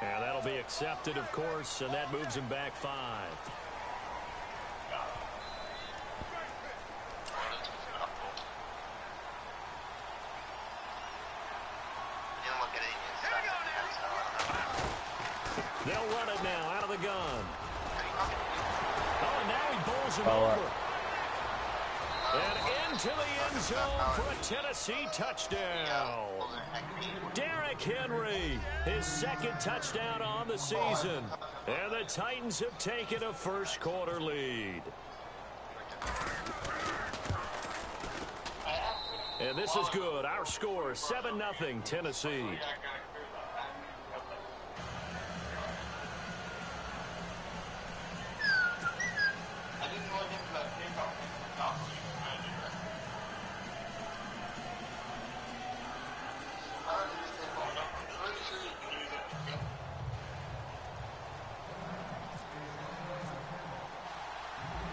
And that'll be accepted, of course, and that moves him back 5. They'll run it now out of the gun. Oh, and now he bowls him over. And into the end zone for a Tennessee touchdown. Derrick Henry, his second touchdown on the season. And the Titans have taken a first-quarter lead. And this is good. Our score, 7-0 Tennessee.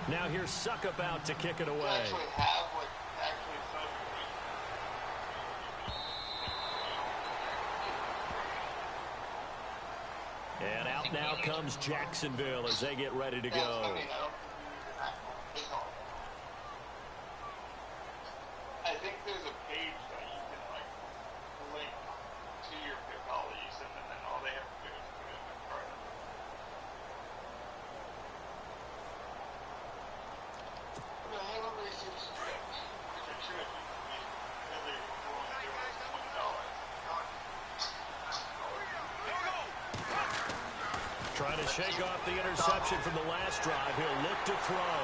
Now here's Suckup out to kick it away. And out now comes Jacksonville as they get ready to go. I think there's a page that you can link to your pick all these, and then all they have to do is put it in the card. Trying to shake off the interception from the last drive. He'll look to throw.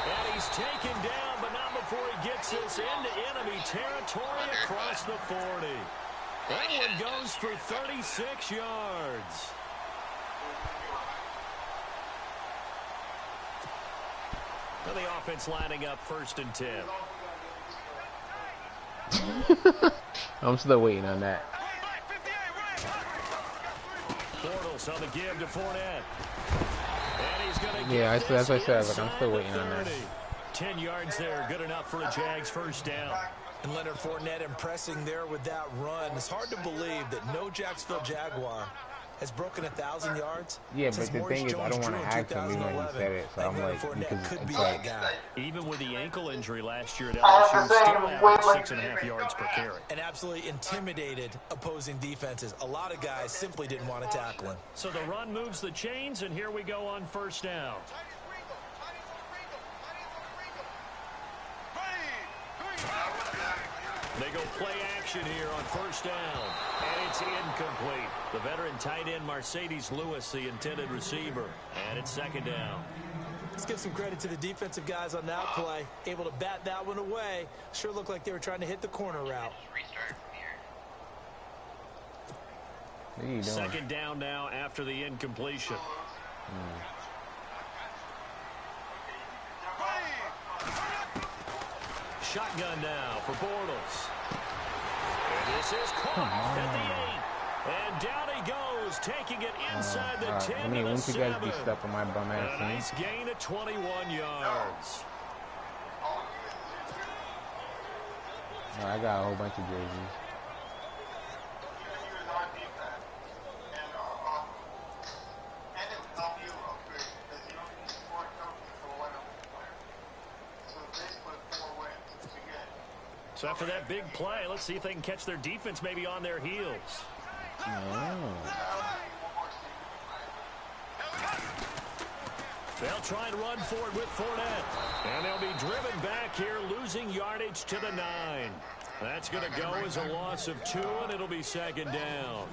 And he's taken down, but not before he gets this into enemy territory across the 40. That one goes for 36 yards. And the offense lining up 1st and 10. I'm still waiting on that. Bortles on the give to Fournette. And he's going to yeah, as I said, but I'm still waiting on that. 10 yards there, good enough for a Jags first down. And Leonard Fournette impressing there with that run. It's hard to believe that no Jacksonville Jaguar has broken 1,000 yards. Yeah, but the thing is, I don't want to ask him even when he said it, so I'm like, because could it's be like, that guy. Even with the ankle injury last year at LSU, still averaged 6.5 yards per carry. And absolutely intimidated opposing defenses. A lot of guys simply didn't want to tackle him. So the run moves the chains, and here we go on first down. They go play action here on first down. And it's incomplete. The veteran tight end Mercedes Lewis, the intended receiver. And it's 2nd down. Let's give some credit to the defensive guys on that play. Able to bat that one away. Sure looked like they were trying to hit the corner route. what are you doing? 2nd down now after the incompletion. Shotgun now for Bortles. And this is caught at the 8. And down he goes, taking it inside the 10 I mean, to the once you guys 7. be stuck on my bum ass A nice gain of 21 yards. No, I got a whole bunch of jerseys. So after that big play, let's see if they can catch their defense maybe on their heels. They'll try and run for it with Fournette. And they'll be driven back here, losing yardage to the 9. That's going to go as a loss of 2, and it'll be 2nd down.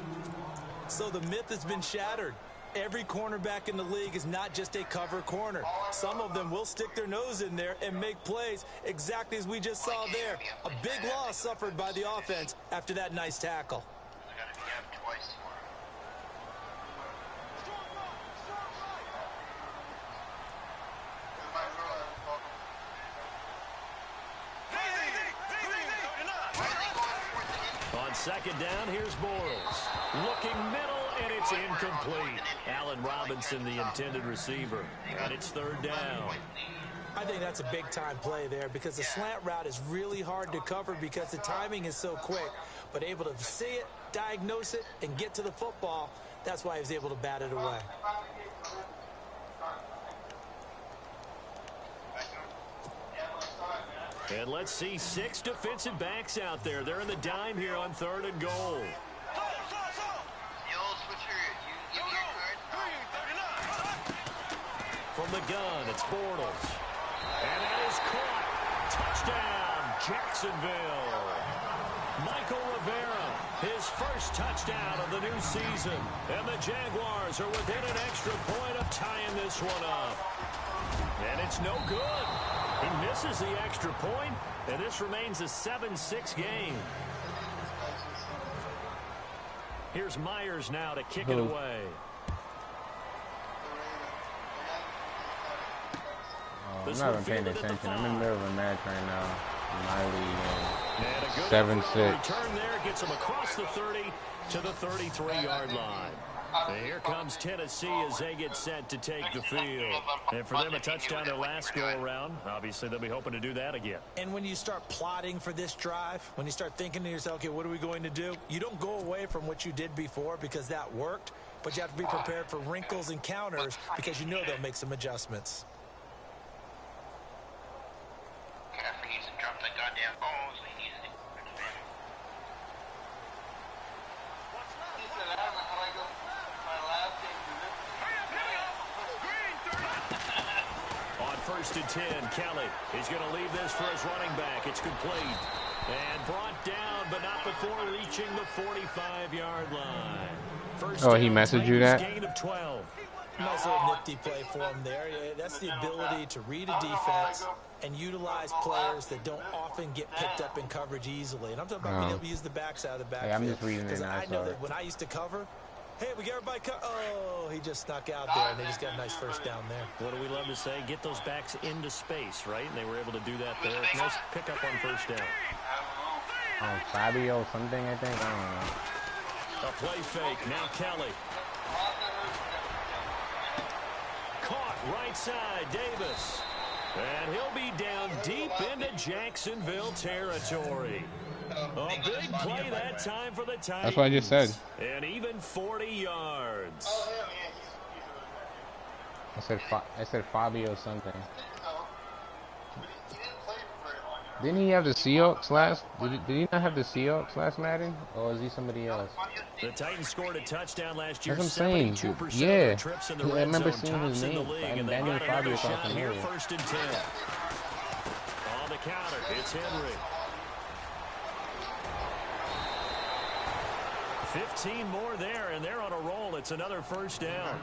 So the myth has been shattered. Every cornerback in the league is not just a cover corner. Some of them will stick their nose in there and make plays exactly as we just saw there. A big loss suffered by the offense after that nice tackle. On 2nd down, here's Bortles. Looking middle, and it's incomplete. Allen Robinson, the intended receiver. And it's 3rd down. I think that's a big-time play there because the slant route is really hard to cover because the timing is so quick. But able to see it, diagnose it, and get to the football, that's why he was able to bat it away. And let's see 6 defensive backs out there. They're in the dime here on 3rd and goal. From the gun, it's Bortles. And that is caught. Touchdown, Jacksonville. Michael Rivera, his first touchdown of the new season. And the Jaguars are within an extra point of tying this one up. And it's no good. He misses the extra point, and this remains a 7-6 game. Here's Myers now to kick it away. I'm not even paying attention. I'm in the middle of a match right now. My league. And a good 7-6. return there gets him across the 30 to the 33-yard line. And here comes Tennessee as they get set to take the field. And for them, a touchdown their last go-around. Obviously, they'll be hoping to do that again. And when you start plotting for this drive, when you start thinking to yourself, okay, what are we going to do? You don't go away from what you did before because that worked, but you have to be prepared for wrinkles and counters because you know they'll make some adjustments. First and 10, Kelly. He's going to leave this for his running back. It's complete. And brought down, but not before reaching the 45-yard line. First he messaged you that? Gain of 12. Nice little nifty play for him there. That's the ability to read a defense and utilize players that don't often get picked up in coverage easily. And I'm talking about being able to use the backs out of the backfield. Hey, I'm just reading it now. I know that when I used to cover, hey, we got everybody oh, he just snuck out there, and they just got a nice first down there. What do we love to say? Get those backs into space, right? And they were able to do that there. Nice pickup on first down. Fabio something, I think. I don't know. A play fake. Now Kelly. Caught right side, Davis. And he'll be down deep into Jacksonville territory. A big play that time for the Titans. That's what I just said. And even 40 yards. I said Fabio something. Didn't he have the Seahawks last? Did he not have the Seahawks last Madden? Or is he somebody else? The Titans scored a touchdown last year. That's what I'm saying. Yeah. I remember seeing his name. And Daniel Fabio from here. First and 10. On the counter, it's Henry. 15 more there, and they're on a roll. It's another first down.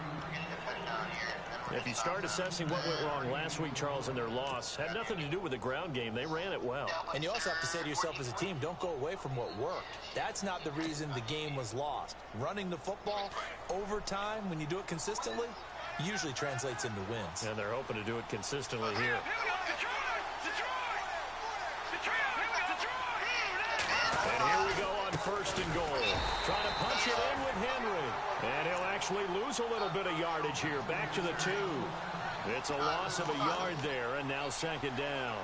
If you start assessing what went wrong last week, Charles, in their loss, had nothing to do with the ground game. They ran it well. And you also have to say to yourself as a team, don't go away from what worked. That's not the reason the game was lost. Running the football over time, when you do it consistently, usually translates into wins. And they're hoping to do it consistently here. And here we go on first and goal. Trying to punch it in with Henry. And he'll actually lose a little bit of yardage here. Back to the 2. It's a loss of a yard there, and now second down.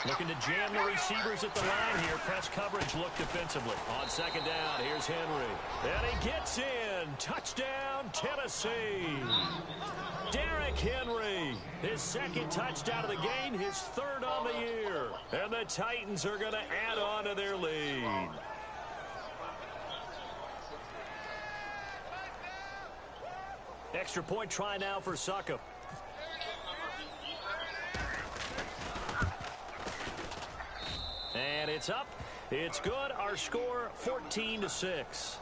Looking to jam the receivers at the line here. Press coverage look defensively. On second down, here's Henry. And he gets in. Touchdown, Tennessee. Derrick Henry, his second touchdown of the game, his third on the year. And the Titans are going to add on to their lead. Extra point try now for Succop. And it's up. It's good. Our score 14-6.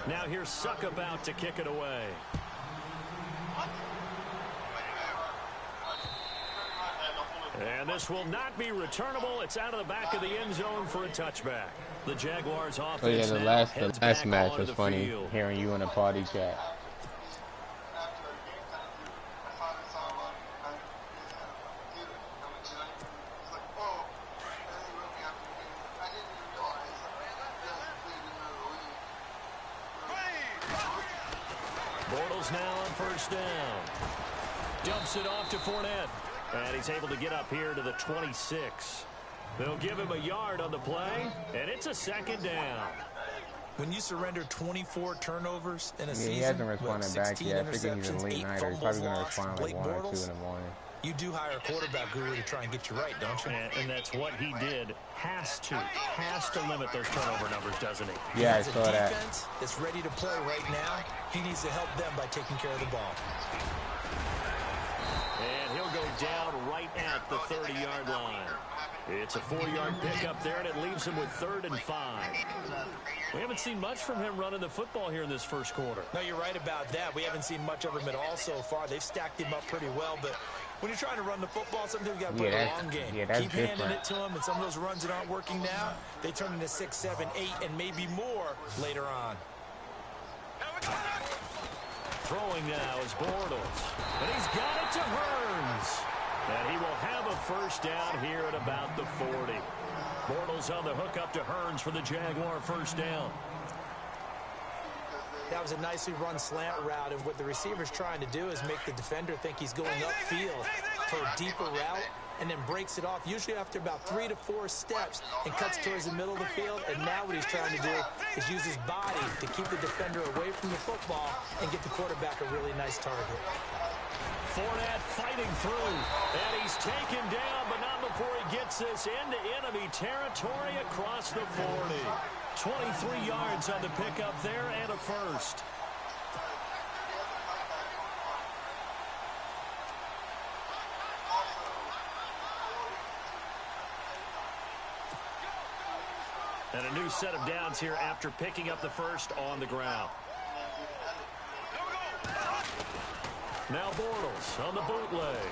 Now here's Succop out to kick it away. And this will not be returnable. It's out of the back of the end zone for a touchback. The Jaguars offense. Oh yeah, the last match was funny. Field. Hearing you in a party chat. Bortles now on first down. Dumps it off to Fournette. And he's able to get up here to the 26. They'll give him a yard on the play, and it's a second down. When you surrender 24 turnovers in a season, he hasn't responded back yet. I think he's a late nighter. He's probably going to respond like 1 or 2 in the morning. You do hire a quarterback guru to try and get you right, don't you? And that's what he did. Has to limit those turnover numbers, doesn't he? Yeah, I saw that. Defense that's ready to play right now. He needs to help them by taking care of the ball. And he'll go down right at the 30-yard line. It's a 4-yard pickup there, and it leaves him with 3rd and 5. We haven't seen much from him running the football here in this first quarter. No, you're right about that. We haven't seen much of him at all so far. They've stacked him up pretty well, but when you're trying to run the football, sometimes you got to play a long game. Yeah, that's Keep different. handing it to him, and some of those runs that aren't working now, they turn into 6, 7, 8, and maybe more later on. Throwing now is Bortles. And he's got it to Hearns. And he will have a first down here at about the 40. Bortles on the hook up to Hearns for the Jaguar first down. That was a nicely run slant route, and what the receiver's trying to do is make the defender think he's going upfield for a deeper route, and then breaks it off, usually after about 3 to 4 steps, and cuts towards the middle of the field. And now what he's trying to do is use his body to keep the defender away from the football and get the quarterback a really nice target. Fournette fighting through, and he's taken down, but not before he gets this into enemy territory across the 40. 23 yards on the pickup there, and a first. And a new set of downs here after picking up the first on the ground. Now Bortles on the bootleg.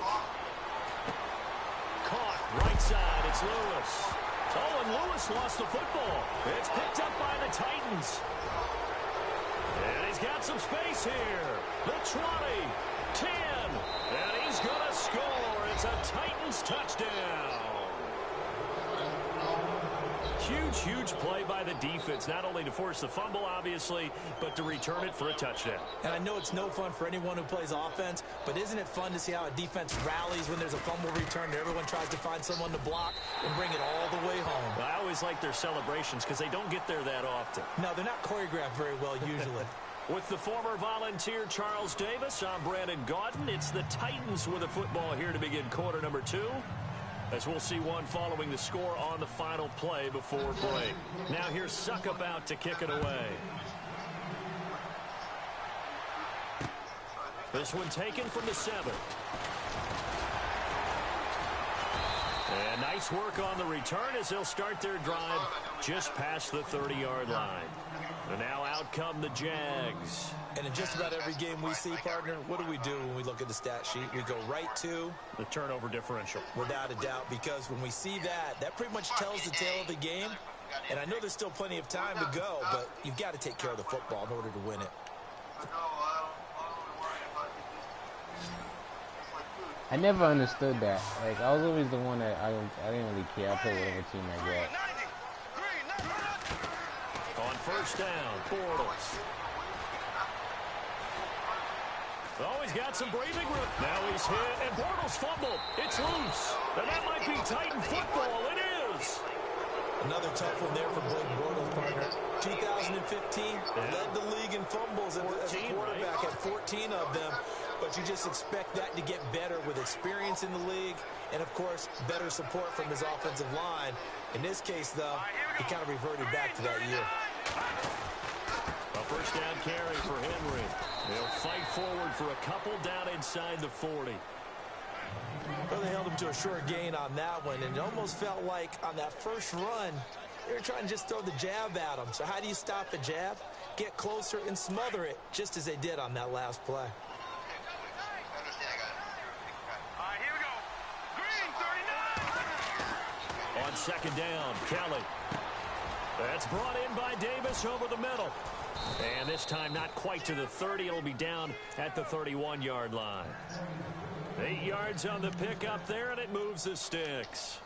Caught right side. It's Lewis. Oh, and Lewis lost the football. It's picked up by the Titans. And he's got some space here. The 20, 10, and he's going to score. It's a Titans touchdown. Huge play by the defense, not only to force the fumble, obviously, but to return it for a touchdown. And I know it's no fun for anyone who plays offense, but isn't it fun to see how a defense rallies when there's a fumble return and everyone tries to find someone to block and bring it all the way home? Well, I always like their celebrations because they don't get there that often. No, they're not choreographed very well usually. With the former Volunteer Charles Davis, I'm Brandon Gaudin. It's the Titans with a football here to begin quarter number 2. As we'll see one following the score on the final play before break. Now here's Suckup out to kick it away. This one taken from the 7. And nice work on the return as they'll start their drive just past the 30-yard line. And now out come the Jags. And in just about every game we see, partner, what do we do when we look at the stat sheet? We go right to the turnover differential. Without a doubt, because when we see that, that pretty much tells the tale of the game. And I know there's still plenty of time to go, but you've got to take care of the football in order to win it. I never understood that. Like, I was always the one that I didn't really care. I play whatever team I get. On first down, Bortles. Oh, he's got some breathing room. Now he's hit, and Bortles fumbled. It's loose. And that might be Titan football. It is. Another tough one there for Blake Bortles, partner. 2015, led the league in fumbles as a quarterback, had 14 of them. But you just expect that to get better with experience in the league and, of course, better support from his offensive line. In this case, though, he kind of reverted back to that year. A first down carry for Henry. They'll fight forward for a couple down inside the 40. Well, they held him to a short gain on that one, and it almost felt like on that first run, they were trying to just throw the jab at him. So how do you stop a jab? Get closer and smother it, just as they did on that last play. All right, here we go. Green, 39. on second down. Kelly. That's brought in by Davis over the middle. And this time not quite to the 30. It'll be down at the 31-yard line. 8 yards on the pickup there, and it moves the sticks.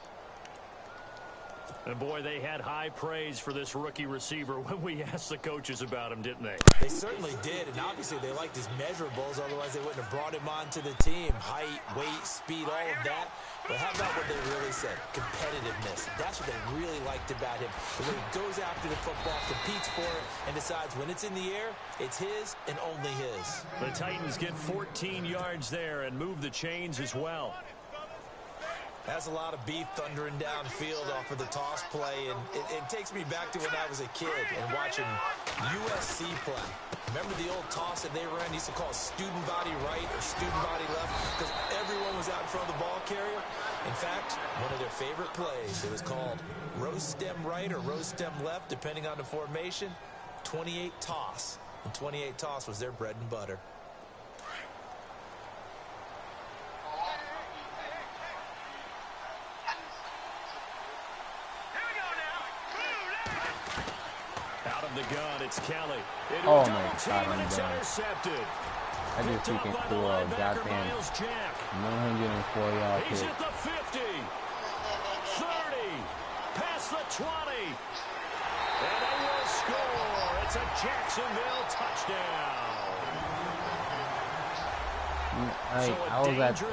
And, boy, they had high praise for this rookie receiver when we asked the coaches about him, didn't they? They certainly did, and obviously they liked his measurables. Otherwise, they wouldn't have brought him onto the team. Height, weight, speed, all of that. But how about what they really said? Competitiveness. That's what they really liked about him. The way he goes after the football, competes for it, and decides when it's in the air, it's his and only his. The Titans get 14 yards there and move the chains as well. That's a lot of beef thundering downfield off of the toss play, and it takes me back to when I was a kid and watching USC play. Remember the old toss that they ran? Used to call student body right or student body left because everyone was out in front of the ball carrier. In fact, one of their favorite plays, it was called rose stem right or rose stem left, depending on the formation, 28 toss. And 28 toss was their bread and butter. The gun, it's Kelly. Oh my God, I'm it's done. intercepted. I just freaking threw a goddamn 104-yard He's kick. at the 50, 30, past the 20, and they will score. It's a Jacksonville touchdown. I was at the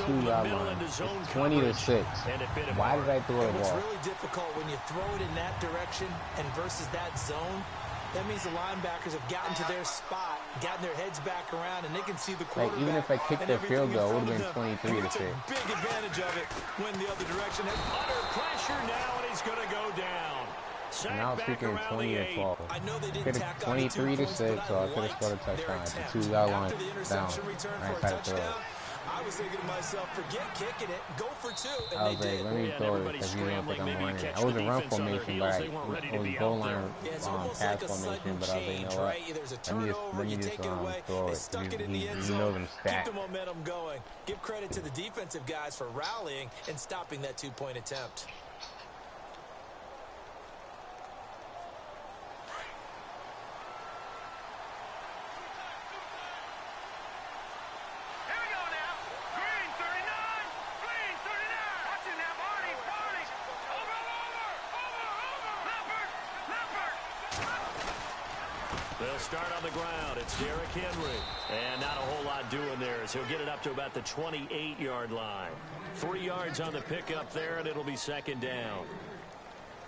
2-yard line. It's 20-6. Why did I throw the ball? What's really difficult when you throw it in that direction and versus that zone, that means the linebackers have gotten to their spot, gotten their heads back around, and they can see the quarterback. Like, even if I kicked that field goal, it would have been 23-6. Big advantage of it when the other direction. Under pressure now, and he's going to go down. Now it's freaking 20-12. I know they Could didn't have tack on 23-6, so I could have scored a touchdown. At the 2-yard line, down. Right side of the throw. I was thinking to myself, forget kicking it, go for two, and I was they like, did. let me throw it because you don't think I'm running it. I was in run formation, but it was goal line pass formation, but I was like, you know what? Let me just throw it. You know them stats. Keep the momentum going. Give credit to the defensive guys for rallying and stopping that two-point attempt. They'll start on the ground. It's Derrick Henry. And not a whole lot doing there as he'll get it up to about the 28-yard line. 3 yards on the pickup there, and it'll be second down.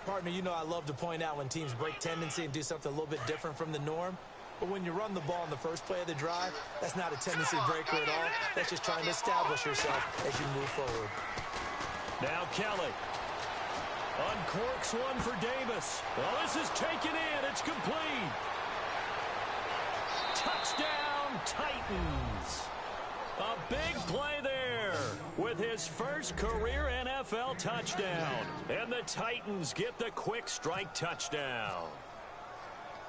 Partner, you know I love to point out when teams break tendency and do something a little bit different from the norm. But when you run the ball in the first play of the drive, that's not a tendency breaker at all. That's just trying to establish yourself as you move forward. Now Kelly. Uncorks one for Davis. Well, this is taken in. It's complete. Touchdown, Titans. A big play there with his first career NFL touchdown. And the Titans get the quick strike touchdown.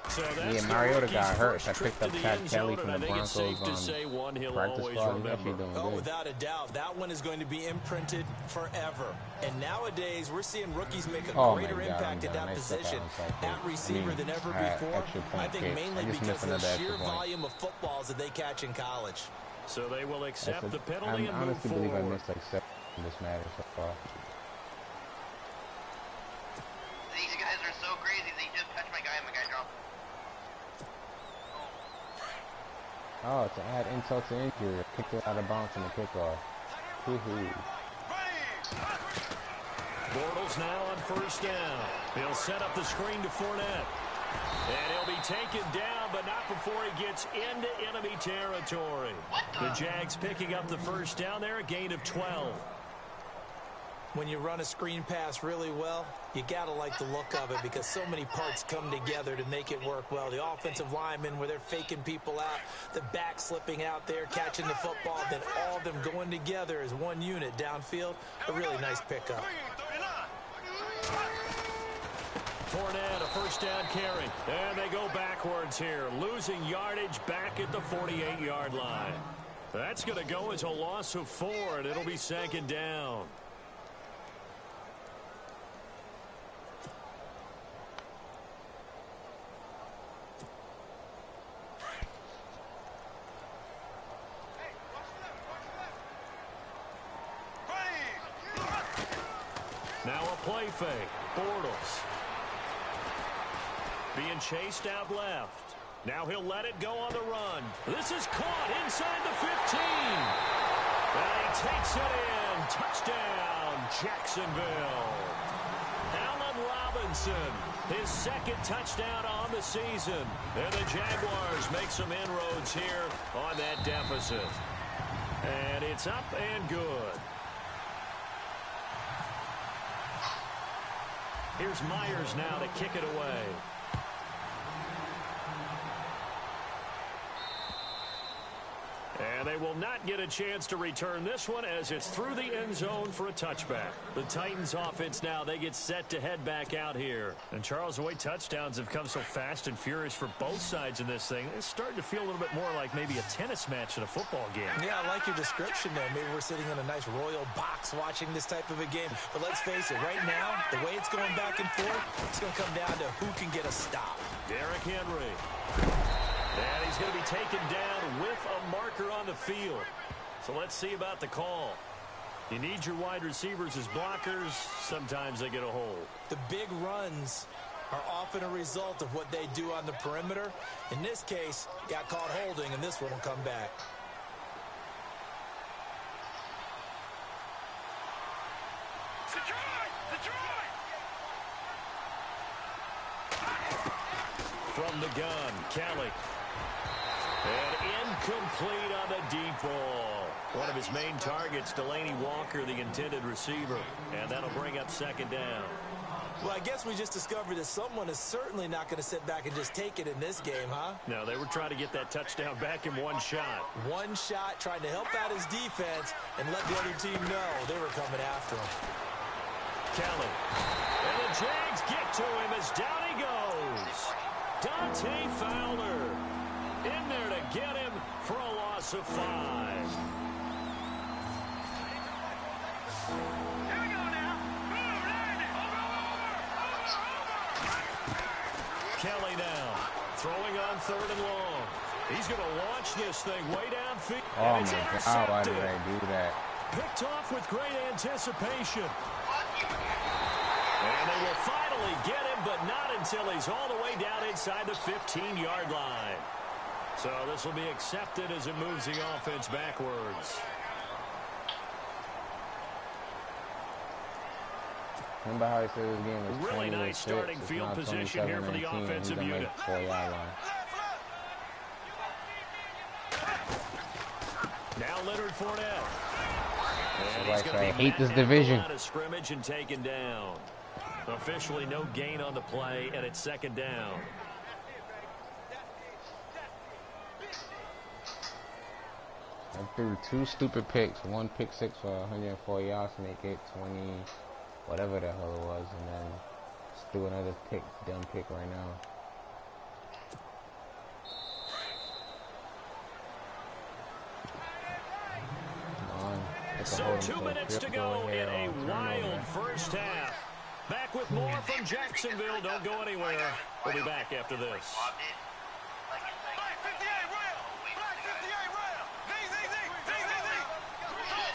So that's yeah, Mariota got hurt. I picked up Chad Kelly from the Broncos practice squad. He's actually doing good. Without a doubt, that one is going to be imprinted forever. And nowadays, we're seeing rookies make a greater impact at that position at receiver than ever before. I think mainly because of the sheer volume of footballs that they catch in college. So they will accept the penalty and I move honestly forward. believe I missed like 7 in this matter so far. These guys are so crazy. They just touched my guy and my guy dropped. Oh, to add insult to injury, kicked it out of bounds on the kickoff. Hoo-hoo. Bortles now on first down. He'll set up the screen to Fournette. And he'll be taken down, but not before he gets into enemy territory. The Jags picking up the first down there, a gain of 12. When you run a screen pass really well, you got to like the look of it because so many parts come together to make it work well. The offensive linemen where they're faking people out, the back slipping out there, catching the football, then all of them going together as one unit downfield. A really nice pickup. Fournette, a first down carry. And they go backwards here, losing yardage back at the 48-yard line. That's going to go as a loss of 4, and it'll be second down. Now a play fake. Bortles. Being chased out left. Now he'll let it go on the run. This is caught inside the 15. And he takes it in. Touchdown, Jacksonville. Allen Robinson, his second touchdown on the season. And the Jaguars make some inroads here on that deficit. And it's up and good. Here's Myers now to kick it away. And they will not get a chance to return this one as it's through the end zone for a touchback. The Titans offense now, they get set to head back out here. And Charles, the way touchdowns have come so fast and furious for both sides in this thing, it's starting to feel a little bit more like maybe a tennis match in a football game. Yeah, I like your description there. Maybe we're sitting in a nice royal box watching this type of a game. But let's face it, right now, the way it's going back and forth, it's going to come down to who can get a stop. Derrick Henry. And he's going to be taken down with a marker on the field. So let's see about the call. You need your wide receivers as blockers. Sometimes they get a hold. The big runs are often a result of what they do on the perimeter. In this case, got caught holding, and this one will come back. From the gun, Kelly. And incomplete on the deep ball. One of his main targets, Delaney Walker, the intended receiver. And that'll bring up second down. Well, I guess we just discovered that someone is certainly not going to sit back and just take it in this game, huh? No, they were trying to get that touchdown back in one shot. One shot, trying to help out his defense and let the other team know they were coming after him. Kelly. And the Jags get to him as down he goes. Dante Fowler in there to get him for a loss of 5. Here we go now. Kelly now throwing on 3rd and long. He's going to launch this thing way downfield. Oh my God, why did I do that? Picked off with great anticipation. And they will finally get him, but not until he's all the way down inside the 15-yard line. So this will be accepted as it moves the offense backwards. Remember how I said this game was really nice starting field position here for the offensive unit. Now Leonard Fournette. And he's going to I hate this division. Out of scrimmage and taken down. Officially no gain on the play, and it's second down. I threw 2 stupid picks. 1 pick 6 for 104 yards to make it 20, whatever the hell it was, and then just threw another dumb pick right now. Come on. So 2 minutes to go in a wild first half. Back with more from Jacksonville. Don't go anywhere. We'll be back after this.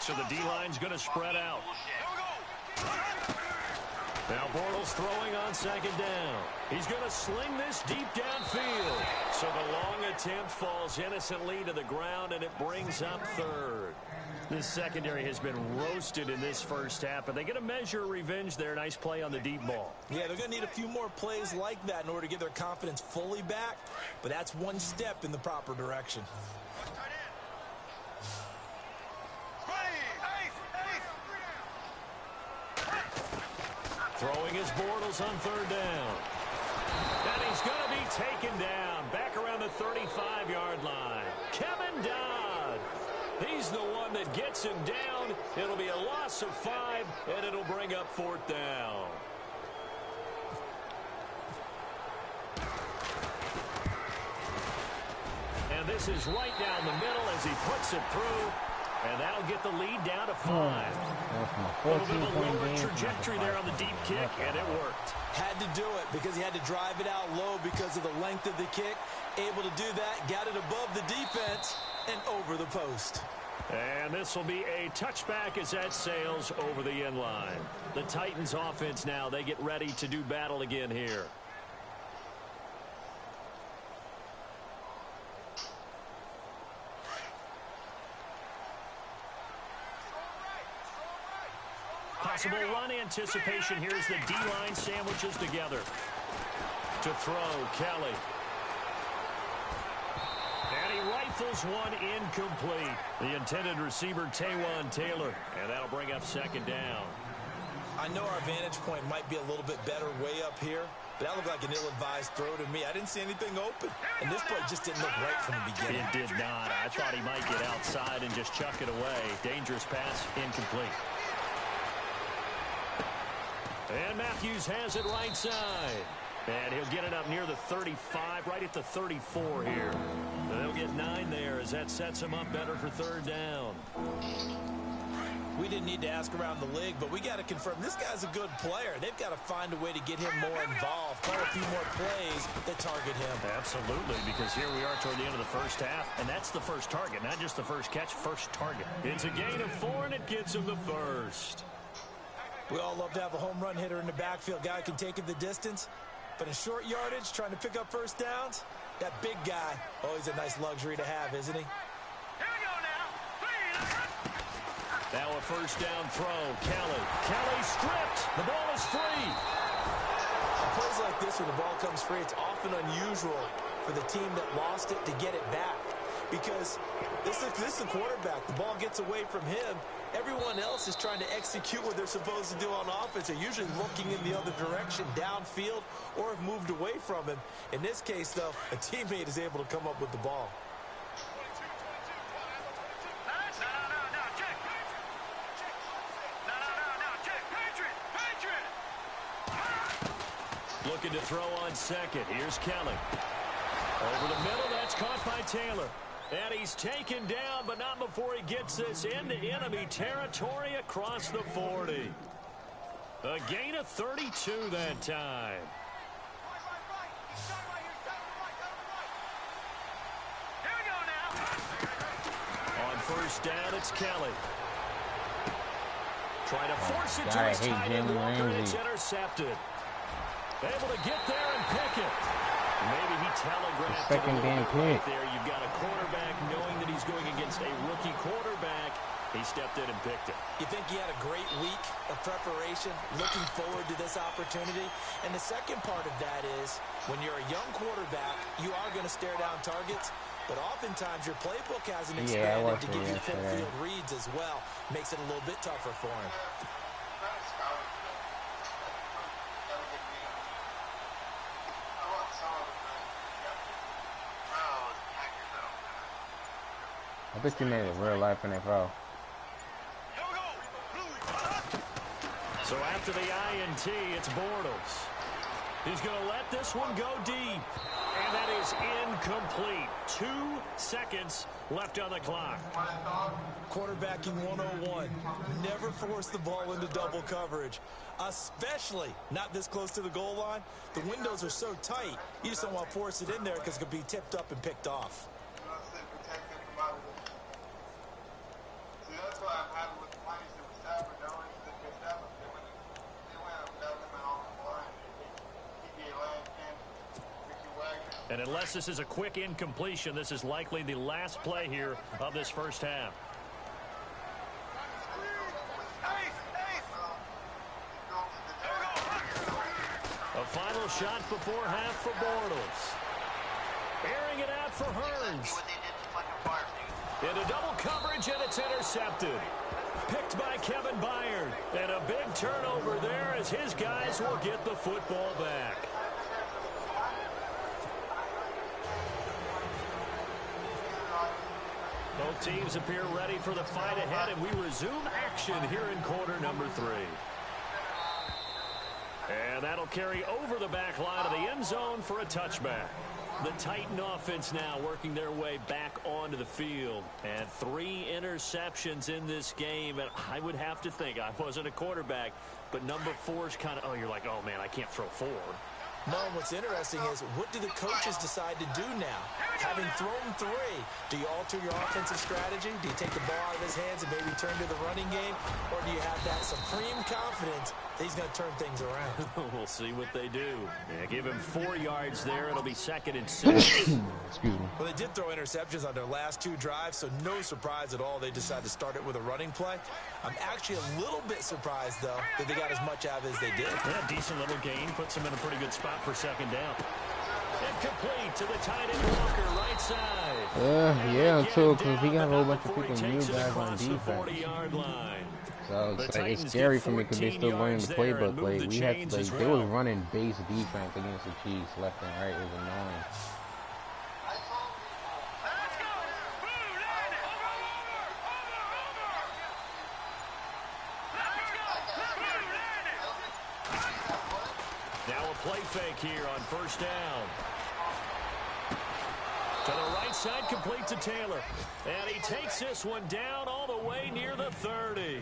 So the D-line's going to spread out. Now Bortles throwing on second down. He's going to sling this deep downfield. So the long attempt falls innocently to the ground, and it brings up 3rd. This secondary has been roasted in this first half, but they get a measure of revenge there. Nice play on the deep ball. Yeah, they're going to need a few more plays like that in order to get their confidence fully back, but that's one step in the proper direction. Throwing his Bortles on 3rd down. And he's going to be taken down back around the 35-yard line. Kevin Dodd. He's the one that gets him down. It'll be a loss of 5, and it'll bring up 4th down. And this is right down the middle as he puts it through. And that'll get the lead down to 5. A little bit of a lower trajectory there on the deep kick, and it worked. Had to do it because he had to drive it out low because of the length of the kick. Able to do that, got it above the defense and over the post. And this will be a touchback as that sails over the end line. The Titans offense now, they get ready to do battle again here. Possible run anticipation here as the D-line sandwiches together. To throw, Kelly. And he rifles one incomplete. The intended receiver, Taywan Taylor. And that'll bring up second down. I know our vantage point might be a little bit better way up here, but that looked like an ill-advised throw to me. I didn't see anything open, and this play just didn't look right from the beginning. It did not. I thought he might get outside and just chuck it away. Dangerous pass, incomplete. And Matthews has it right side. And he'll get it up near the 35, right at the 34 here. They'll get 9 there as that sets him up better for third down. We didn't need to ask around the league, but we got to confirm this guy's a good player. They've got to find a way to get him more involved, call a few more plays that target him. Absolutely, because here we are toward the end of the first half, and that's the first target, not just the first catch, first target. It's a gain of 4, and it gets him the first. We all love to have a home run hitter in the backfield. Guy can take it the distance, but in short yardage, trying to pick up first downs, that big guy, always a nice luxury to have, isn't he? Now a first down throw. Kelly stripped. The ball is free. Plays like this when the ball comes free, it's often unusual for the team that lost it to get it back. Because this is the quarterback. The ball gets away from him. Everyone else is trying to execute what they're supposed to do on offense. They're usually looking in the other direction, downfield, or have moved away from him. In this case, though, a teammate is able to come up with the ball. Looking to throw on second. Here's Kelly. Over the middle, that's caught by Taylor. And he's taken down, but not before he gets this into enemy territory across the 40. A gain of 32 that time. On first down, it's Kelly. Trying to force it to his tight end Walker, and it's intercepted. Able to get there and pick it. Maybe he telegraphed it a little bit right there. You've got a quarterback knowing that he's going against a rookie quarterback. He stepped in and picked it. You think he had a great week of preparation, looking forward to this opportunity? And the second part of that is, when you're a young quarterback, you are going to stare down targets, but oftentimes your playbook hasn't expanded to give you full field reads as well. Makes it a little bit tougher for him. I bet you made it real life NFL. So after the INT, it's Bortles. He's going to let this one go deep. And that is incomplete. 2 seconds left on the clock. Quarterbacking 101. Never force the ball into double coverage, especially not this close to the goal line. The windows are so tight, you just don't want to force it in there because it could be tipped up and picked off. And unless this is a quick incompletion, this is likely the last play here of this first half. A final shot before half for Bortles. Airing it out for Hearns. Into double coverage, and it's intercepted. Picked by Kevin Byard. And a big turnover there as his guys will get the football back. Both teams appear ready for the fight ahead, and we resume action here in quarter number 3. And that'll carry over the back line of the end zone for a touchback. The Titan offense now working their way back onto the field. And 3 interceptions in this game. And I would have to think, I wasn't a quarterback, but number 4 is kind of, oh, you're like, oh, man, I can't throw 4. No, what's interesting is, what do the coaches decide to do now? Having thrown 3, do you alter your offensive strategy? Do you take the ball out of his hands and maybe turn to the running game? Or do you have that supreme confidence he's going to turn things around. We'll see what they do. Yeah, give him 4 yards there. It'll be 2nd and 6. Excuse me. Well, they did throw interceptions on their last 2 drives, so no surprise at all they decided to start it with a running play. I'm actually a little bit surprised, though, that they got as much out of it as they did. Yeah, decent little gain. Puts them in a pretty good spot for 2nd down. Incomplete to the tight end Walker, right side. Yeah, too, because he got a whole bunch of people new guys on defense. line. So it's like it's scary for me because they still learning the playbook. Like we had to, like they was running base defense against the Chiefs left and right. It was annoying. Now a play fake here on 1st down. To the right side, complete to Taylor. And he takes this one down all the way near the 30.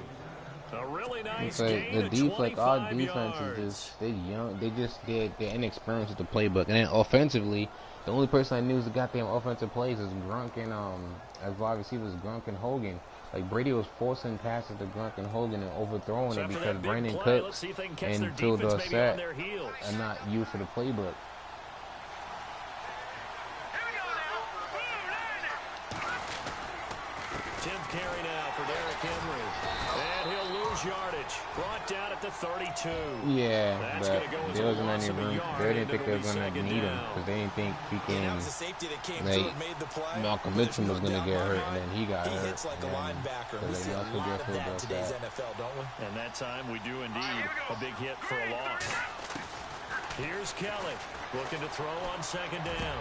A really nice gain of like our defense is just they're young. They're inexperienced with the playbook. And then offensively, the only person I knew was the goddamn offensive plays is Grunk and as wide receivers Grunk and Hogan. Like Brady was forcing passes to Grunk and Hogan and overthrowing it because Brandon Cooks and Phil Dorsett are not used to the playbook. Carry now for Derrick Henry. And he'll lose yardage. Brought down at the 32. Yeah, but there wasn't any room. They didn't think they were going to need him because they didn't think he can. Like, Malcolm Mitchell was going to get hurt, and then he got hurt. Hits like a linebacker. We see a lot of that in today's NFL, don't we? And that time we do indeed a big hit for a loss. Here's Kelly looking to throw on 2nd down.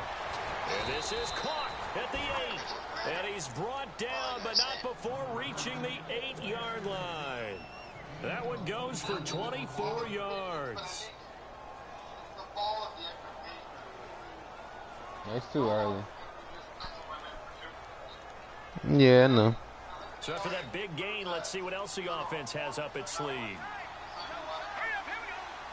And this is caught at the 8. And he's brought down, but not before reaching the 8-yard line. That one goes for 24 yards. It's too early. Yeah, I know. So after that big gain, let's see what else the offense has up its sleeve.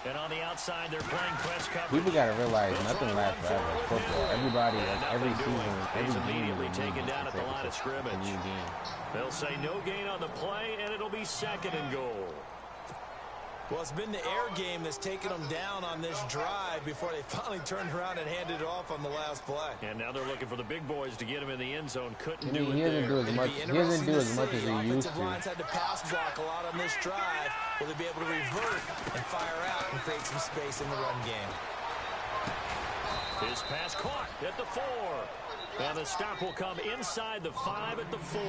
And on the outside, they're playing press coverage. People got to realize nothing lasts forever. Football. Everybody, every season, every game immediately taken down at the line of scrimmage. New game. They'll say no gain on the play, and it'll be 2nd and goal. Well, it's been the air game that's taken them down on this drive before they finally turned around and handed it off on the last play. And now they're looking for the big boys to get him in the end zone. Couldn't do it there. He doesn't do as much as he used to. Offensive lines had to pass block a lot on this drive. Will they be able to revert and fire out and create some space in the run game? His pass caught at the 4. And the stop will come inside the 5 at the 4.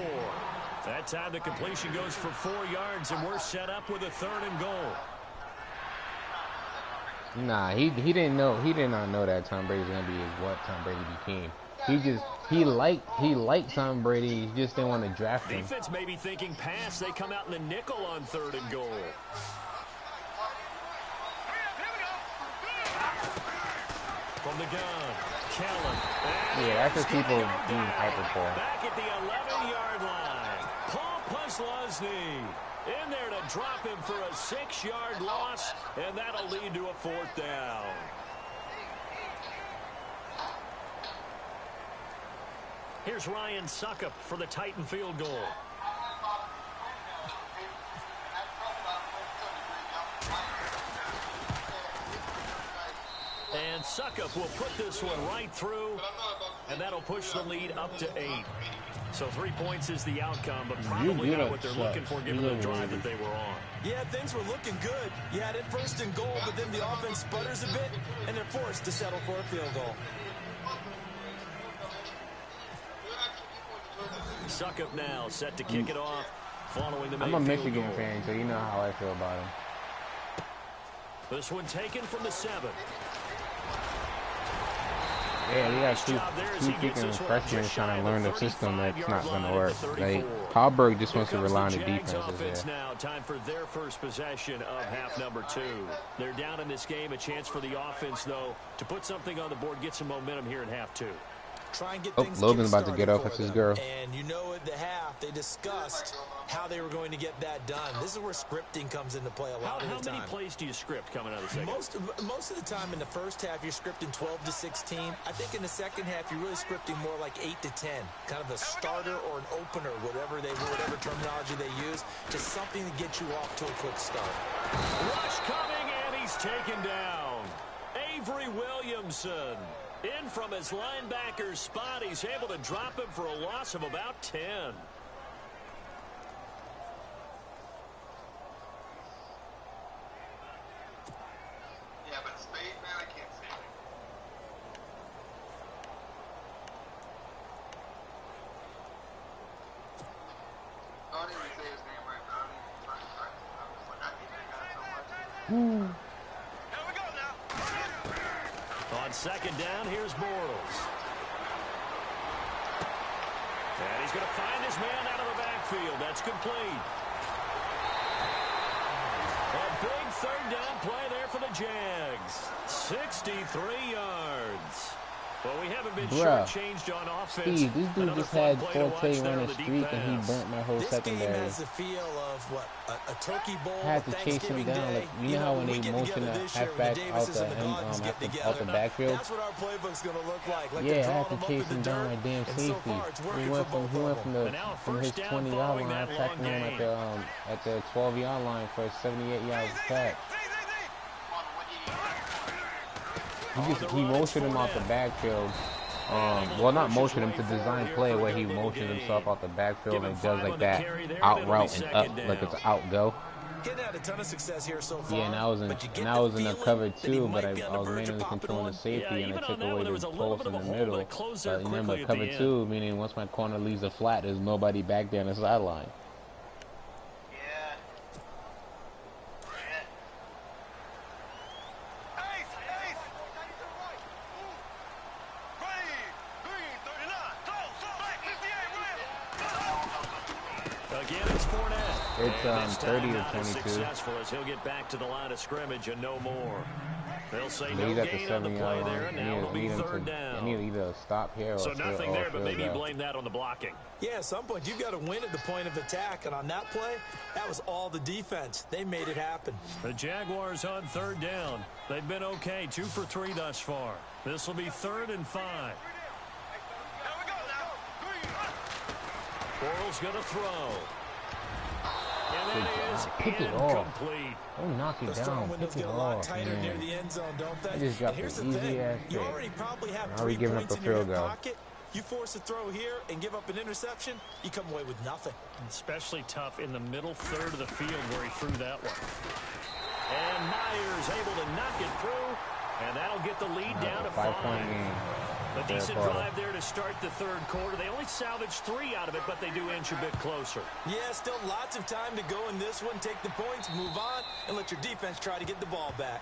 That time the completion goes for 4 yards, and we're set up with a 3rd and goal. Nah, he didn't know. He did not know that Tom Brady was gonna be what Tom Brady became. He liked Tom Brady. He just didn't want to draft him. Defense may be thinking pass. They come out in the nickel on 3rd and goal. From the gun, Kellen. Yeah, that's what people do hyper for. Back at the 11-yard line, Paul Posluszny in there to drop him for a 6-yard loss, and that'll lead to a 4th down. Here's Ryan Suckup for the Titan field goal. And Suckup will put this one right through, and that'll push the lead up to 8. So 3 points is the outcome, but probably not what they're looking for given the drive that they were on. Yeah, things were looking good. You had it 1st and goal, but then the offense sputters a bit, and they're forced to settle for a field goal. Suckup now set to kick it off following the I'm a Michigan fan, so you know how I feel about him. This one taken from the 7. Yeah, we got two kicking freshmen trying to learn the system that's not going to work. Like, Hallberg just wants to rely on the defense. Now, time for their first possession of half number 2. They're down in this game. A chance for the offense, though, to put something on the board, get some momentum here in half 2. Try and get things Logan's about to get off with his girl. And you know at the half, they discussed how they were going to get that done. This is where scripting comes into play a lot of the time. How many plays do you script coming out of the second? Most of the time in the first half, you're scripting 12 to 16. I think in the second half, you're really scripting more like 8 to 10. Kind of a starter or an opener, whatever terminology they use, just something to get you off to a quick start. Rush taken down. Avery Williamson in from his linebacker spot. He's able to drop him for a loss of about 10. Yeah, but Spade, man, I can't say it. I don't even say his name right now. I don't even try to practice. I'm just like, I hate that guy so much. Here we go now. On second down, here's Bortles. And he's going to find his man out of the backfield. That's complete. A big third down play there for the Jags. 63 yards. Well, we haven't been shortchanged on offense. Steve, this dude just had Forte run a streak and he burnt my whole secondary. This game has the feel of, what, a turkey bowl, I had to chase him down. Like, you know how when they motion a halfback out the backfield? That's what our playbook's going to look like. Yeah, I had to chase him down like damn safety. He went from his 20-yard line. I tackled him at the 12-yard line for a 78-yard sack. He motioned him out the backfield. Well, not motion him, to design play where he motions himself out the backfield and does like that out route and up, like it's out go. Had a ton of success here so far, yeah, and I was in a cover two, but I was mainly controlling the safety, and I took away the post in the middle. But remember, cover two, meaning once my corner leaves the flat, there's nobody back there on the sideline. It's 30 to 22. Successful as he'll get back to the line of scrimmage and no more. They'll say he's no at the gain on the play there, and now it'll be third down. I need to either stop here or so nothing there, but maybe blame that on the blocking. Yeah, at some point you've got to win at the point of attack, and on that play, that was all the defense. They made it happen. The Jaguars on third down. They've been okay, 2 for 3 thus far. This will be 3rd and 5. Bortles going to throw. And that is pick it incomplete. Don't knock it down. Pick it off, man. Near the end zone, don't they? I just dropped an easy ass you already probably have Are we giving up a field goal? You force a throw here and give up an interception, you come away with nothing. Especially tough in the middle third of the field where he threw that one. And Myers able to knock it through, and that'll get the lead down to 5. 5-point game. A decent drive there to start the third quarter. They only salvaged 3 out of it, but they do inch a bit closer. Yeah, still lots of time to go in this one. Take the points, move on, and let your defense try to get the ball back.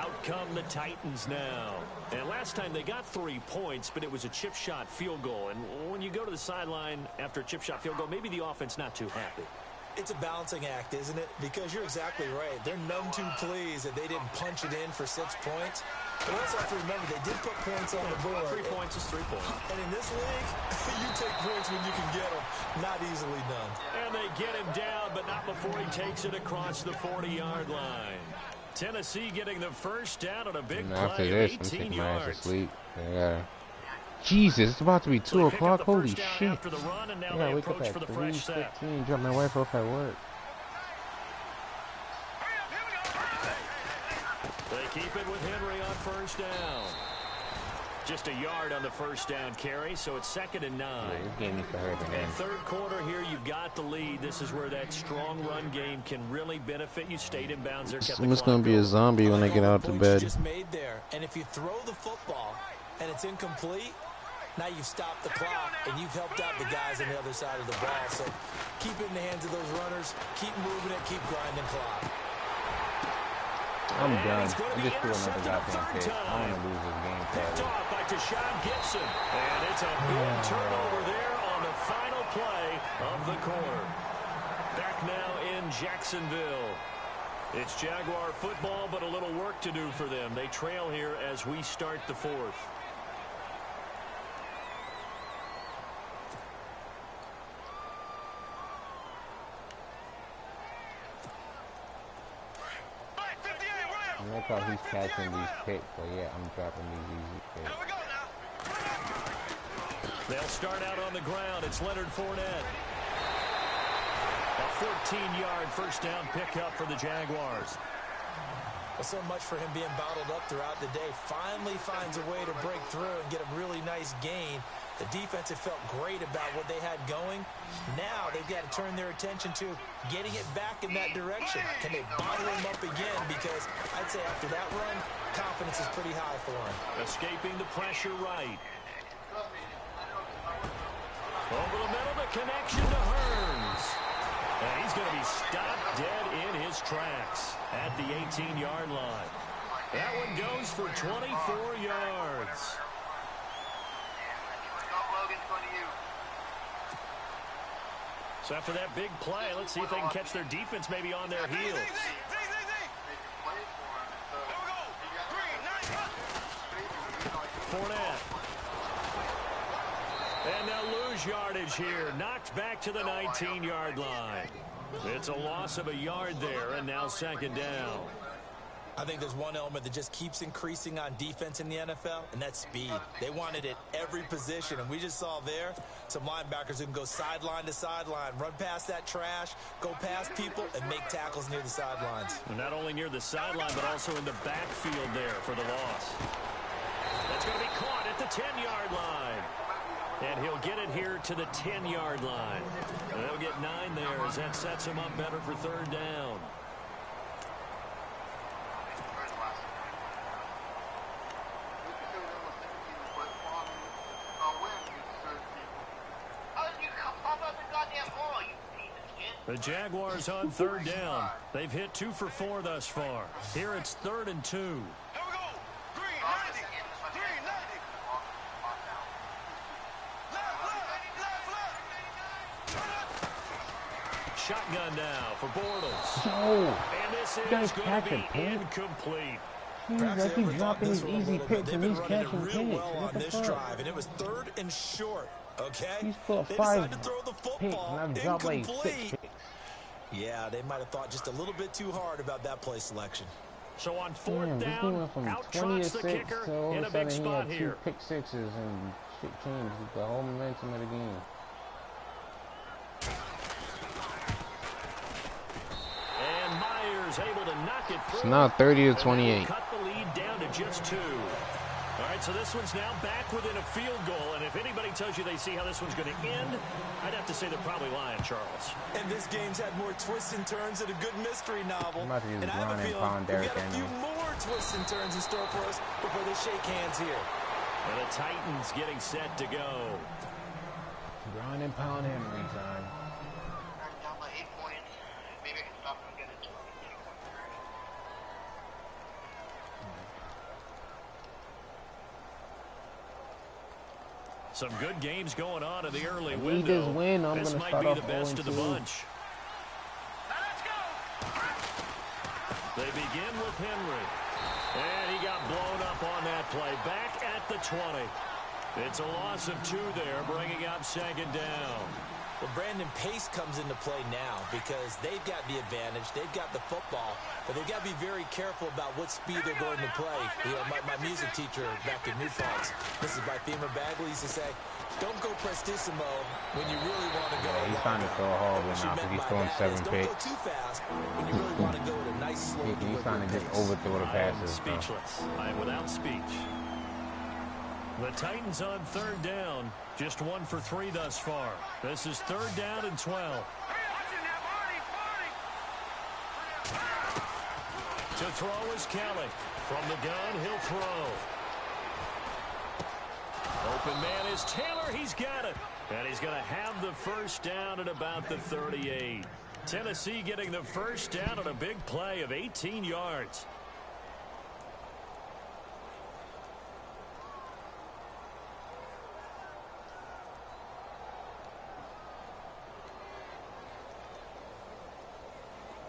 Out come the Titans now. And last time they got 3 points, but it was a chip shot field goal. And when you go to the sideline after a chip shot field goal, maybe the offense not too happy. It's a balancing act, isn't it? Because you're exactly right. They're none too pleased that they didn't punch it in for 6 points. But also have to remember, they did put points on the board. 3 points is 3 points. And in this league, you take points when you can get them. Not easily done. And they get him down, but not before he takes it across the 40-yard line. Tennessee getting the first down on a big play. After this, I'm taking my ass to sleep. Yeah. Jesus, it's about to be 2 o'clock. Holy shit. I gotta wake up at 3:15. Drop my wife off at work. They keep it with Henry on first down. Just a yard on the first down carry, so it's 2nd and 9. And third quarter here, you've got the lead. This is where that strong run game can really benefit you. Stayed in bounds there. I'm just gonna be a zombie when I get out to bed. Just made there, and if you throw the football and it's incomplete, now you've stopped the clock and you've helped out the guys on the other side of the ball. So keep it in the hands of those runners. Keep moving it. Keep grinding clock. I'm done. I'm just doing another goddamn pick. I want to lose this game. Picked off by Tashawn Gibson. And it's a big turnover there on the final play of the quarter. Back now in Jacksonville. It's Jaguar football, but a little work to do for them. They trail here as we start the 4th. I like how he's catching these picks, but yeah, I'm dropping these easy picks. They'll start out on the ground. It's Leonard Fournette. A 14-yard first down pickup for the Jaguars. Well, so much for him being bottled up throughout the day. Finally finds a way to break through and get a really nice gain. The defense had felt great about what they had going. Now they've got to turn their attention to getting it back in that direction. Can they bottle him up again? Because I'd say after that run, confidence is pretty high for him. Escaping the pressure right. Over the middle, the connection to Hearns. And he's going to be stopped dead in his tracks at the 18-yard line. That one goes for 24 yards. So after that big play, let's see if they can catch their defense maybe on their heels. Fournette. And they'll lose yardage here. Knocked back to the 19-yard line. It's a loss of a yard there, and now second down. I think there's one element that just keeps increasing on defense in the NFL, and that's speed. They want it at every position, and we just saw there some linebackers who can go sideline to sideline, run past that trash, go past people, and make tackles near the sidelines. And not only near the sideline, but also in the backfield there for the loss. That's going to be caught at the 10-yard line. And he'll get it here to the 10-yard line. And they'll get 9 there as that sets him up better for third down. The Jaguars on third down. They've hit 2 for 4 thus far. Here it's 3rd and 2. Here we go. Green, 90. Green, 90. Left. Shotgun now for Bortles. No. And this is Guys going to catching be it, incomplete. I keep dropping these easy picks They've and been he's running it catching real pinks. well on What the this fuck? drive, and it was 3rd and short. Okay, He's put they 5 decided to throw the picks football. and I've dropped like 6 Incomplete. picks. Yeah, they might have thought just a little bit too hard about that play selection. So on 4th Damn, this dude down, went from out 20 trots to the 6 kicker to all in of a a big sudden he spot had 2 here. pick sixes and shit changed the whole momentum of the game. And Myers able to knock it through. It's now 30 to And that will 28. cut the lead down to just 2. All right, so this one's now back within a field goal. And if anybody tells you they see how this one's going to end, I'd have to say they're probably lying, Charles. And this game's had more twists and turns than a good mystery novel. I'm about to use And I have a Brown and feeling pound we've Derrick got a few Henry. more twists and turns in store for us before they shake hands here. And the Titans getting set to go. Ground and pound Henry time. Down by 8 points. Maybe I can stop them and get it to 2 points. Some good games going on in the early If we window. just win, I'm This gonna might start be off the best of the 0-2. bunch. They begin with Henry. And he got blown up on that play. Back at the 20. It's a loss of 2 there, bringing up second down. Well, Brandon, pace comes into play now because they've got the advantage. They've got the football, but they've got to be very careful about what speed they're going to play. You know, my music teacher back in New Falls, Mrs. Bythema Bagley, used to say, don't go prestissimo when you really want to go. Yeah, he's trying to throw horrible What she now meant because he's by throwing that 7 is picks. Don't go too fast when you really want to go at a nice, slow, He's trying to deliberate just pace. overthrow the I am passes. So. speechless. I am without speech. The Titans on third down. Just 1 for 3 thus far. This is 3rd down and 12. To throw is Kelly. From the gun, he'll throw. Open man is Taylor. He's got it. And he's going to have the first down at about the 38. Tennessee getting the first down on a big play of 18 yards.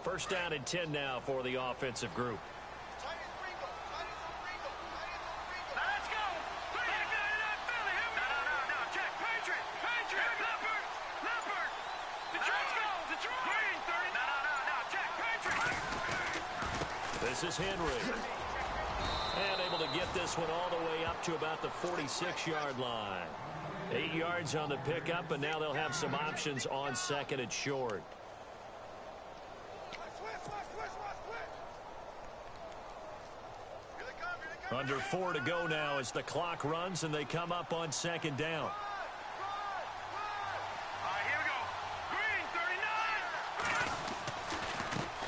First down and 10 now for the offensive group. This is Henry. And able to get this one all the way up to about the 46-yard line. 8 yards on the pickup, and now they'll have some options on 2nd and short. Under 4 to go now as the clock runs and they come up on second down. Here we go. Green,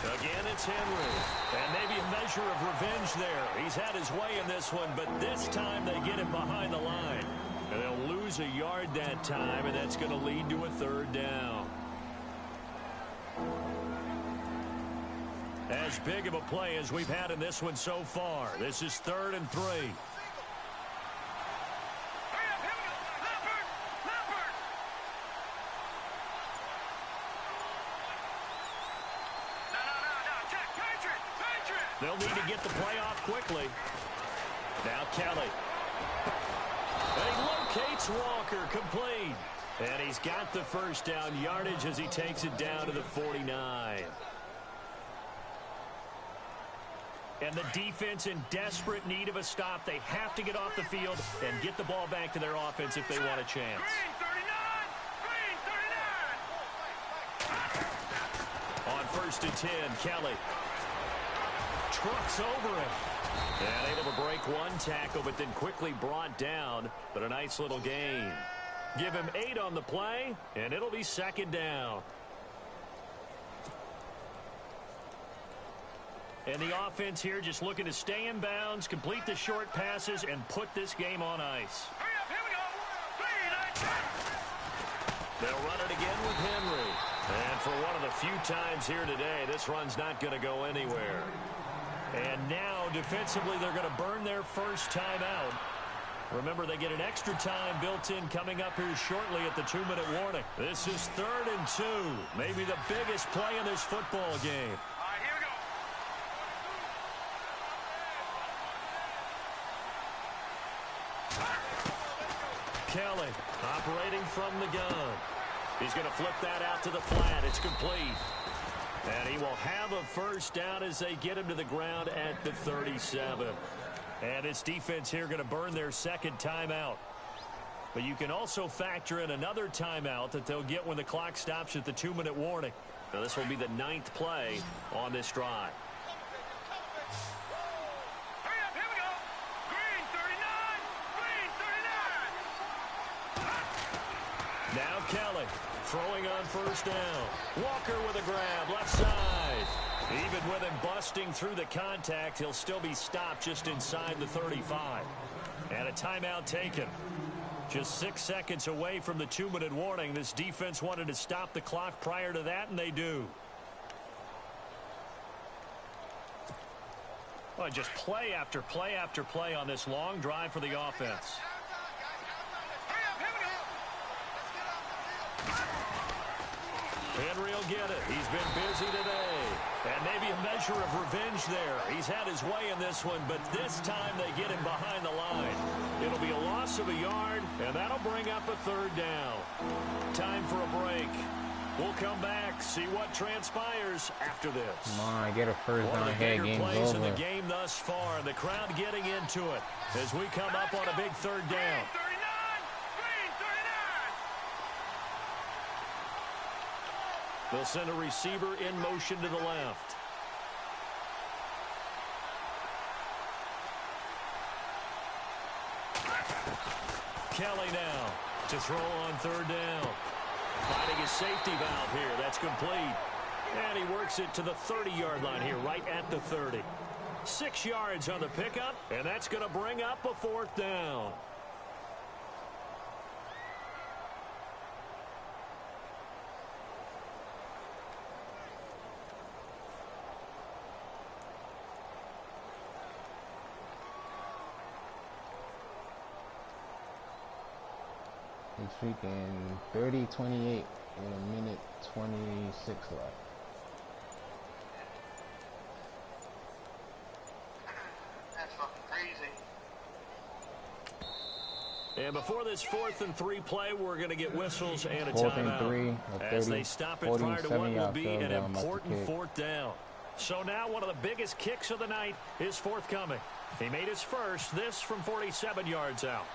39. Again, it's Henry. And maybe a measure of revenge there. He's had his way in this one, but this time they get him behind the line. And they'll lose a yard that time, and that's going to lead to a third down. As big of a play as we've had in this one so far. This is 3rd and 3. Hurry up, here we go. Lampert, Lampert. No. Check, Patriot. They'll need to get the play off quickly. Now Kelly. And he locates Walker, complete. And he's got the first down yardage as he takes it down to the 49. And the defense in desperate need of a stop. They have to get off the field and get the ball back to their offense if they want a chance. Green, 39. Green, 39. On 1st and 10, Kelly trucks over him. And able to break one tackle, but then quickly brought down. But a nice little gain. Give him 8 on the play, and it'll be second down. And the offense here just looking to stay in bounds, complete the short passes, and put this game on ice. Hurry up, here we go. Green, They'll run it again with Henry. And for one of the few times here today, this run's not going to go anywhere. And now, defensively, they're going to burn their first timeout. Remember, they get an extra time built in coming up here shortly at the 2-minute warning. This is 3rd and 2. Maybe the biggest play in this football game. Here we go. Kelly operating from the gun. He's going to flip that out to the flat. It's complete. And he will have a first down as they get him to the ground at the 37. And this defense here going to burn their second timeout. But you can also factor in another timeout that they'll get when the clock stops at the 2-minute warning. Now this will be the 9th play on this drive. Hurry up, here we go. Green, 39. Green, 39. Now Kelly throwing on first down. Walker with a grab, left side. Even with him busting through the contact, he'll still be stopped just inside the 35. And a timeout taken. Just 6 seconds away from the 2-minute warning. This defense wanted to stop the clock prior to that, and they do. Well, just play after play after play on this long drive for the offense. Henry will get it. He's been busy today. And maybe a measure of revenge there. He's had his way in this one, but this time they get him behind the line. It'll be a loss of a yard, and that'll bring up a third down. Time for a break. We'll come back, see what transpires after this. Come on, get a first down here. Game's plays over. in the game thus far, and the crowd getting into it as we come up on a big third down. They'll send a receiver in motion to the left. Kelly now to throw on third down. Finding his safety valve here. That's complete. And he works it to the 30-yard line here, right at the 30. 6 yards on the pickup, and that's going to bring up a fourth down. It's freaking 30-28 with a minute 26 left. That's fucking crazy. And before this 4th and 3 play, we're going to get whistles and a 4th and timeout. 3, As they stop it prior to what will be an important fourth down. So now one of the biggest kicks of the night is forthcoming. He made his first, this from 47 yards out.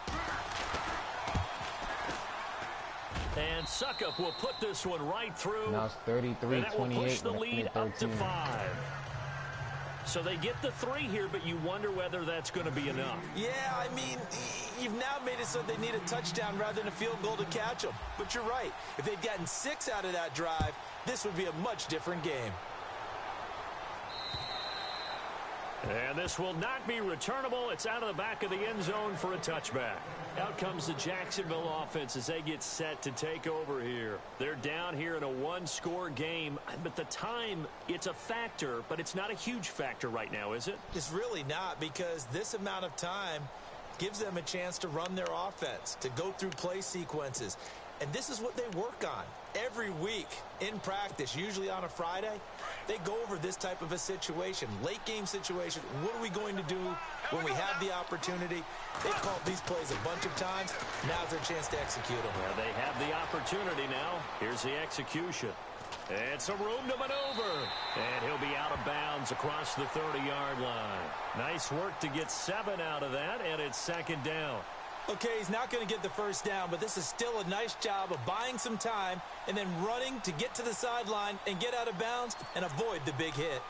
And Suckup will put this one right through. Now it's 33-28. And that will push the lead up to 5. So they get the 3 here, but you wonder whether that's going to be enough. Yeah, I mean, you've now made it so they need a touchdown rather than a field goal to catch them. But you're right. If they'd gotten 6 out of that drive, this would be a much different game. And this will not be returnable. It's out of the back of the end zone for a touchback. Out comes the Jacksonville offense as they get set to take over here. They're down here in a 1-score game, but the time, it's a factor, but it's not a huge factor right now, is it? It's really not, because this amount of time gives them a chance to run their offense, to go through play sequences. And this is what they work on every week in practice, usually on a Friday. They go over this type of a situation, late game situation. What are we going to do when we have the opportunity? They've called these plays a bunch of times. Now's their chance to execute them. Well, they have the opportunity now. Here's the execution. And some room to maneuver. And he'll be out of bounds across the 30-yard line. Nice work to get 7 out of that, and it's 2nd down. Okay, he's not going to get the first down, but this is still a nice job of buying some time and then running to get to the sideline and get out of bounds and avoid the big hit.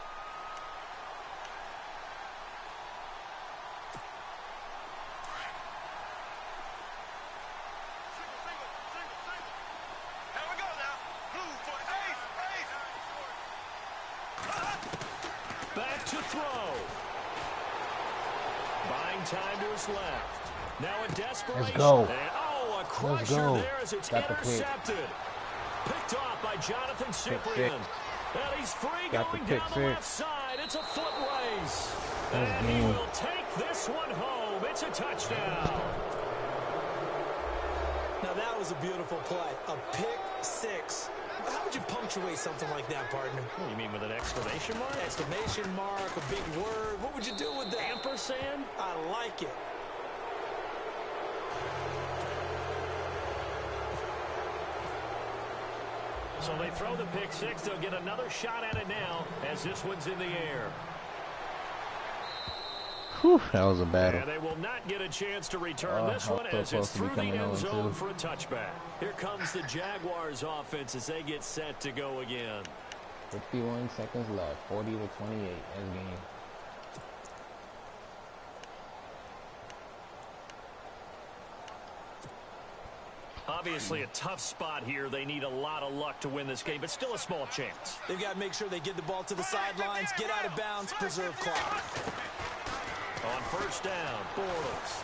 Here we go now. Blue for ace. Back to throw. Buying time to his left. Now a desperation. Let's go. And, a crusher Let's go. there as it's Got the pick. intercepted. Picked off by Jonathan Cyprian. And he's free Got the going pick down the six. left side. It's a foot race. Let's And he go. will take this one home. It's a touchdown. Now that was a beautiful play. A pick 6. How would you punctuate something like that, partner? What do you mean, with an exclamation mark? Exclamation mark, a big word. What would you do with that? Ampersand? I like it. So they throw the pick 6. They'll get another shot at it now as this one's in the air. Whew, that was a battle. And they will not get a chance to return this one as it's through the end zone for a touchback. Here comes the Jaguars offense as they get set to go again. 51 seconds left, 40 to 28 as game. Obviously a tough spot here. They need a lot of luck to win this game, but still a small chance. They've got to make sure they get the ball to the sidelines, get out of bounds, preserve clock. On first down, Bortles.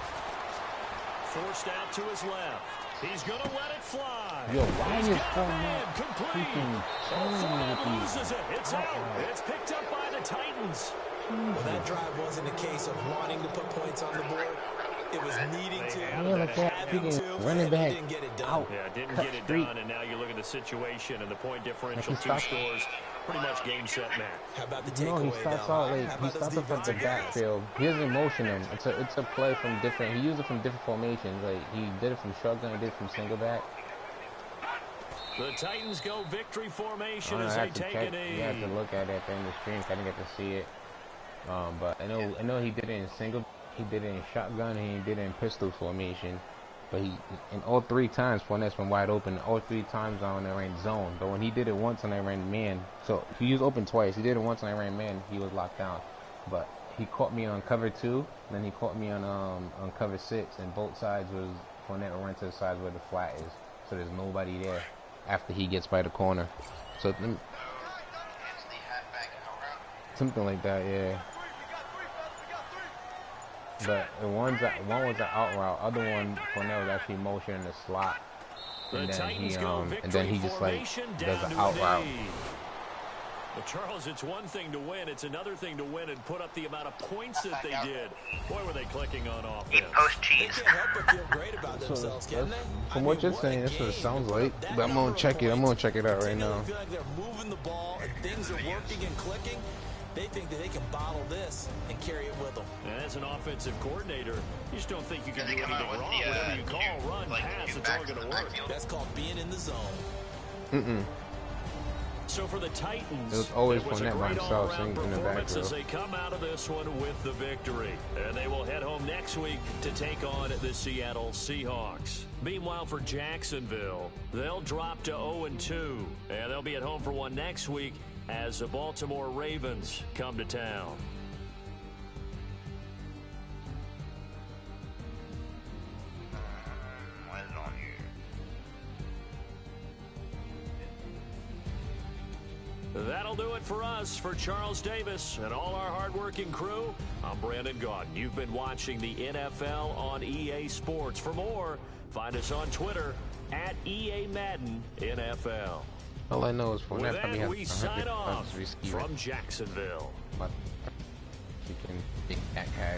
Forced out to his left. He's going to let it fly. Yo, why He's is got a Fournette man complete. freaking chilling with these? Loses it. It's out. It's picked up by the Titans. Well, that drive wasn't a case of wanting to put points on the board. It was needing to. Yeah, like that having freaking to, running and back didn't get it done. out. Yeah, didn't Cut get it street. done, and now you look at the situation and the point differential, Like he 2 stopped- scores, pretty much game, set, match. How about the No, takeaway, he starts though? out How like he about those starts from the defensive guys? backfield. He doesn't motion him. It's a play from different. He used it from different formations. Like he did it from shotgun, he did it from single back. The Titans go victory formation I as have they to take check. a knee. You have to look at it in the screen. I didn't get to see it. But I know he did it in single. He did it in shotgun. And he did it in pistol formation. But he in all 3 times Fournette's been wide open. All 3 times on that ran zone. But when he did it once and I ran man, so he was open twice. He did it once and I ran man. He was locked down. But he caught me on cover 2. Then he caught me on cover 6. And both sides was Fournette ran to the sides where the flat is. So there's nobody there after he gets by the corner. So It's the halfback out route. something like that, yeah. But one was an out route. Other one, Fournette was actually motioning the slot, The and then Titans he go and then he victory just like formation does down an to out a route. knee. Well, Charles, it's one thing to win. It's another thing to win and put up the amount of points that they did. Boy, were they clicking on offense. Post They cheese. can't help but feel great about So themselves, can they? from I what mean, you're what saying, a that's what it game. sounds like. That But I'm number gonna of check it. I'm gonna points, check it out right particularly now. feel like they're moving the ball and things are working and clicking. They think that they can bottle this and carry it with them. And as an offensive coordinator, you just don't think you can Yeah, do they come anything out with wrong. the, Whatever you the call, new- run, like the pass, new it's all backs going in to the work. backfield. That's called being in the zone. So for the Titans, It was always it was a Fournette by great himself all-around in the performance as backfield. they come out of this one with the victory. And they will head home next week to take on the Seattle Seahawks. Meanwhile, for Jacksonville, they'll drop to 0-2. And they'll be at home for one next week as the Baltimore Ravens come to town. That'll do it for us. For Charles Davis and all our hardworking crew, I'm Brandon Gaudin. You've been watching the NFL on EA Sports. For more, find us on Twitter at EA Madden NFL. All I know is for With that, that, we sign off from Jacksonville. But freaking big cat guy.